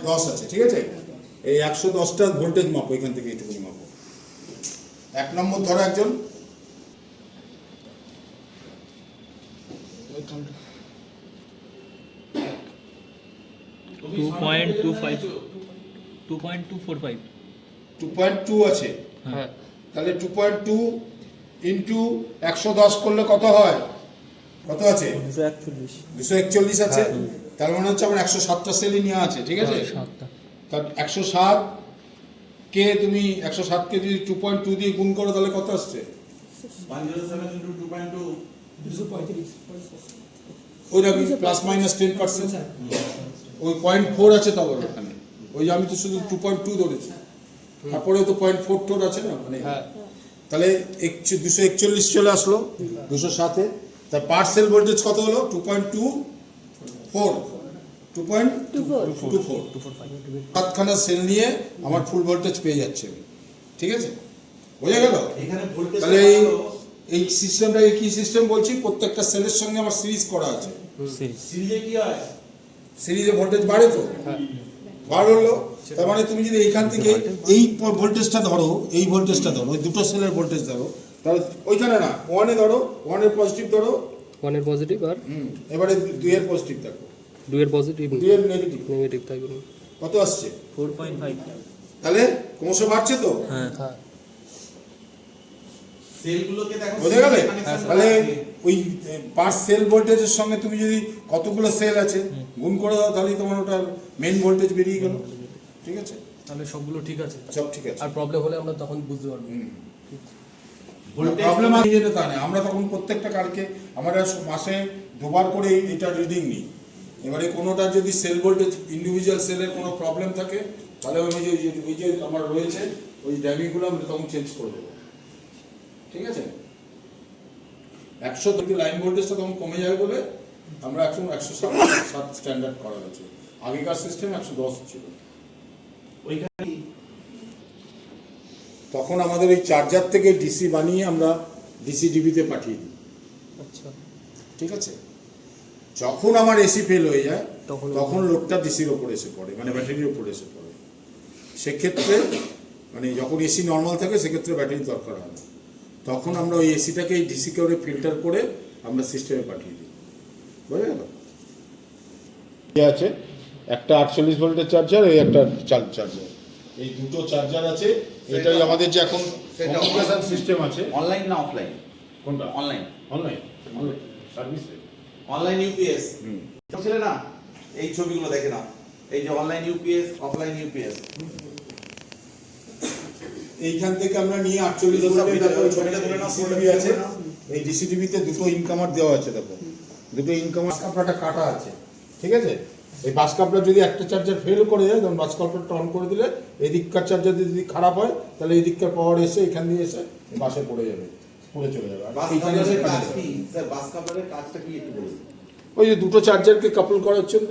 10 আছে, ঠিক আছে। এই 110টা ভোল্টেজ মাপো, এখান থেকে এইটুকুনি মাপো। 1 নম্বর ধরো একজন, टू पॉइंट 2.2 আছে। হ্যাঁ, তাহলে 2.2 ইন্টু 110 করলে কত হয়? কত আছে? 241 আছে। তার মানে হচ্ছে আমার 107টা সেলই নেওয়া আছে, ঠিক আছে। তার 107 কে তুমি 107 কে যদি 2.2 দিয়ে গুণ করো তাহলে কত আসছে? 107 into 2.2 ওইরকম প্লাস মাইনাস 10%। ওই 0.4 আছে তবে ওখানে, ওই যে আমি তো শুধু 2.2 ধরেছি, তারপরে তো 0.4 আছে না, মানে তাহলে 241 চলে আসলো 207-এ। তার পার্সেল ভোল্টেজ কত হলো? 2.24। 7খানা সেল নিয়ে আমার ফুল ভোল্টেজ পেয়ে যাচ্ছে আমি, ঠিক আছে, বোঝা গেল? এখানে ভোল্টেজ তাহলে এই সিস্টেমটা কি সিস্টেম বলছি? প্রত্যেকটা সেলের সঙ্গে আমার সিরিজ করা আছে। সিরিজে কি হয়? সিরিজে ভোল্টেজ বাড়ে তো, বাড়লো। তার মানে তুমি যদি এইখান থেকে এই ভোল্টেজটা ধরো, এই ভোল্টেজটা ধরো, ওই দুটো সেলের ভোল্টেজ ধরো, তাহলে ওইখানে না 1-এ ধরো, 1-এর পজিটিভ ধরো, 1 এর পজিটিভ আর এবারে 2-এর পজিটিভ দেখো, 2 এর পজিটিভ 2-এর নেগেটিভ নেগেটিভ থাকবে। কত আসছে? 4.5। তাহলে ক্রমশ বাড়ছে তো, হ্যাঁ, সেলগুলোকে দেখো, বোঝা গেলে? তাহলে ওই পার সেল ভোল্টেজের সঙ্গে তুমি যদি কতগুলো সেল আছে গুণ করে দাও, তাহলেই তোমার ওটার মেইন ভোল্টেজ বেরিয়ে গেল, ঠিক আছে। তাহলে সবগুলো ঠিক আছে, সব ঠিক আছে। আর প্রবলেম হলে আমরা তখন বুঝতে পারবো। প্রবলেম আছে যেটা তা নেই, আমরা তখন প্রত্যেকটা কালকে আমরা মাসে দুবার করে এটা রিডিং নিই। এবারে কোনোটা যদি সেল ভোল্টেজ ইন্ডিভিজুয়াল সেলের কোনো প্রবলেম থাকে, তাহলে আমি ওই যে আমার রয়েছে ওই ড্যামিগুলো আমরা তখন চেঞ্জ করে দেবো, ঠিক আছে। 100 থেকে লাইন ভোল্টেজটা তখন কমে যাবে বলে আমরা এখন 107 স্ট্যান্ডার্ড করা হয়েছে। আগেকার সিস্টেম 110 ছিল। ওইখানে তখন আমাদের এই চার্জার থেকে ডিসি বানিয়ে আমরা ডিসি ডিবিতে পাঠিয়ে দিই, আচ্ছা, ঠিক আছে। যখন আমার এসি ফেল হয়ে যায় তখন- তখন লোডটা ডিসির ওপর এসে পড়ে, মানে ব্যাটারির ওপর এসে পড়ে। সেক্ষেত্রে মানে যখন এসি নর্মাল থাকে সেক্ষেত্রে ব্যাটারির দরকার হয় না, তখন আমরা ওই এসিটাকে এই ডিসি করে ফিল্টার করে আমরা সিস্টেমে পাঠিয়ে দিই, বুঝা গেল? আছে একটা 48 ভোল্টের চার্জার, এই একটা চার্জার, এই দুটো চার্জার আছে। এটাই আমাদের যে এখন কমিউনিকেশন সিস্টেম আছে। অনলাইন না অফলাইন? কোনটা? অনলাইন। অনলাইন সার্ভিসে। অনলাইন ইউপিএস ছিল না, এই ছবিগুলো দেখে নাও, এই যে অনলাইন ইউপিএস, অফলাইন ইউপিএস। এইখান থেকে আমরা নিয়ে 48 ভোল্টের দেখো ছবিটা তুলে নাও, ডিসিটিভি আছে। এই ডিসিটিভিতে দুটো ইনকামার দেওয়া আছে, দেখো দুটো ইনকামার। বাস কাপড়টা কাটা আছে, ঠিক আছে। এই বাস কাপড় যদি একটা চার্জার ফেল করে যায়, তখন বাস কাপড়টা অন করে দিলে এই দিককার চার্জার যদি খারাপ হয় তাহলে এই দিককার পাওয়ার এসে এখান দিয়ে এসে বাসে পড়ে যাবে, পড়ে চলে যাবে। আর বাস এইখানে এসে কাভারের কাজে কাজ দেবে। কি স্যার? বাস কাভারের কাজটা কি একটু বলুন। ওই যে দুটো চার্জারকে কাপল করার জন্য।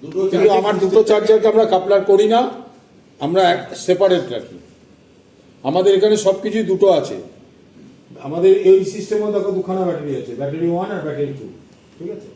দুটো কিন্তু আমার দুটো চার্জারকে আমরা কাপলার করি না, আমরা সেপারেট রাখি। আমাদের এখানে সব কিছুই দুটো আছে। আমাদের এই সিস্টেমে দেখো দুখানা ব্যাটারি আছে, ব্যাটারি 1 আর ব্যাটারি 2, ঠিক আছে।